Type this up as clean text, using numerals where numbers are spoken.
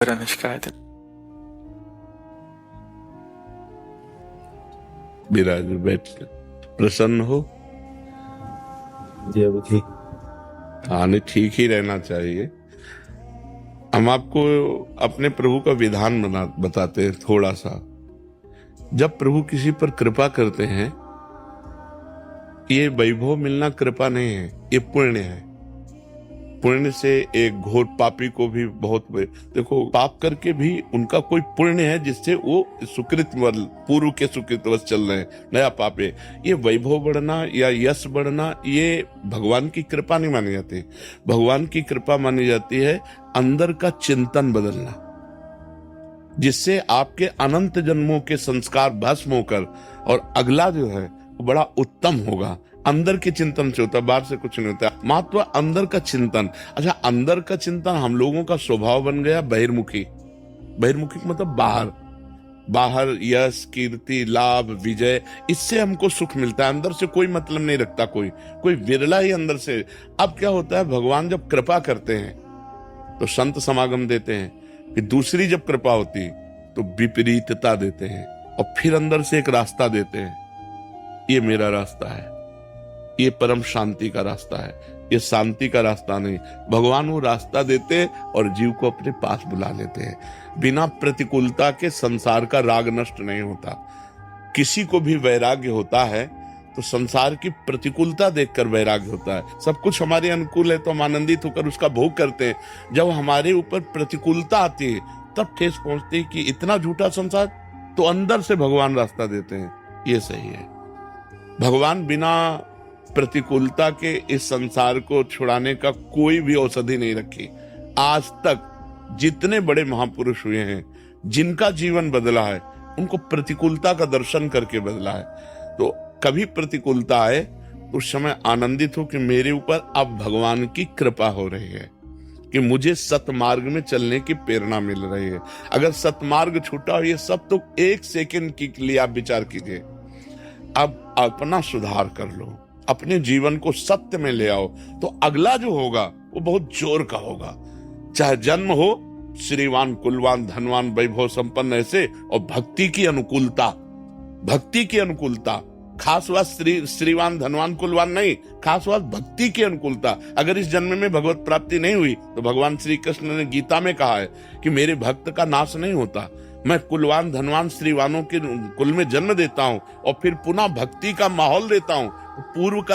Перемішкайте. विराज बैठ कर प्रसन्न हो। जी अब ठीक। हाँ, नहीं, ठीक ही रहना चाहिए। हम आपको अपने प्रभु का विधान बताते हैं थोड़ा सा। जब प्रभु किसी पर कृपा करते हैं, ये वैभव मिलना कृपा नहीं है, ये पुण्य है। पुण्य से एक घोर पापी को भी बहुत, देखो, पाप करके भी उनका कोई पुण्य है जिससे वो सुकृत पूर्व के सुकृतवश चल रहे हैं, नया पाप है। ये वैभव बढ़ना या यश बढ़ना, ये भगवान की कृपा नहीं मानी जाती। भगवान की कृपा मानी जाती है अंदर का चिंतन बदलना, जिससे आपके अनंत जन्मों के संस्कार भस्म होकर और अगला जो है वो बड़ा उत्तम होगा। अंदर के चिंतन से होता है, बाहर से कुछ नहीं होता। महत्व अंदर का चिंतन। अच्छा, अंदर का चिंतन हम लोगों का स्वभाव बन गया बहिर्मुखी। बहिर्मुखी मतलब बाहर यश, कीर्ति, लाभ, विजय, इससे हमको सुख मिलता है। अंदर से कोई मतलब नहीं रखता कोई विरला ही अंदर से। अब क्या होता है, भगवान जब कृपा करते हैं तो संत समागम देते हैं, फिर दूसरी जब कृपा होती तो विपरीतता देते हैं, और फिर अंदर से एक रास्ता देते हैं। ये मेरा रास्ता है, ये परम शांति का रास्ता है, ये शांति का रास्ता नहीं। भगवान वो रास्ता देते हैं और जीव को अपने पास बुला लेते हैं। बिना प्रतिकूलता के संसार का राग नष्ट नहीं होता। किसी को भी वैराग्य होता है तो संसार की प्रतिकूलता देखकर वैराग्य होता है। सब कुछ हमारे अनुकूल है तो हम आनंदित होकर उसका भोग करते हैं। जब हमारे ऊपर प्रतिकूलता आती है तब ठेस पहुंचती है कि इतना झूठा संसार, तो अंदर से भगवान रास्ता देते हैं, ये सही है। भगवान बिना प्रतिकूलता के इस संसार को छुड़ाने का कोई भी औषधि नहीं रखी। आज तक जितने बड़े महापुरुष हुए हैं, जिनका जीवन बदला है, उनको प्रतिकूलता का दर्शन करके बदला है। तो कभी प्रतिकूलता आए तो उस समय आनंदित हो कि मेरे ऊपर अब भगवान की कृपा हो रही है, कि मुझे सतमार्ग में चलने की प्रेरणा मिल रही है। अगर सतमार्ग छूटा हो, ये सब तो एक सेकंड के लिए आप विचार कीजिए। अब अपना सुधार कर लो, अपने जीवन को सत्य में ले आओ, तो अगला जो होगा वो बहुत जोर का होगा। चाहे जन्म हो श्रीवान, कुलवान, धनवान, वैभव संपन्न ऐसे, और भक्ति की अनुकूलता, खास बात श्रीवान, धनवान, कुलवान नहीं, खास बात भक्ति की अनुकूलता। अगर इस जन्म में भगवत प्राप्ति नहीं हुई तो भगवान श्री कृष्ण ने गीता में कहा है कि मेरे भक्त का नाश नहीं होता। मैं कुलवान, धनवान, श्रीवानों के कुल में जन्म देता हूं और फिर पुनः भक्ति का माहौल देता हूं। पूर्व का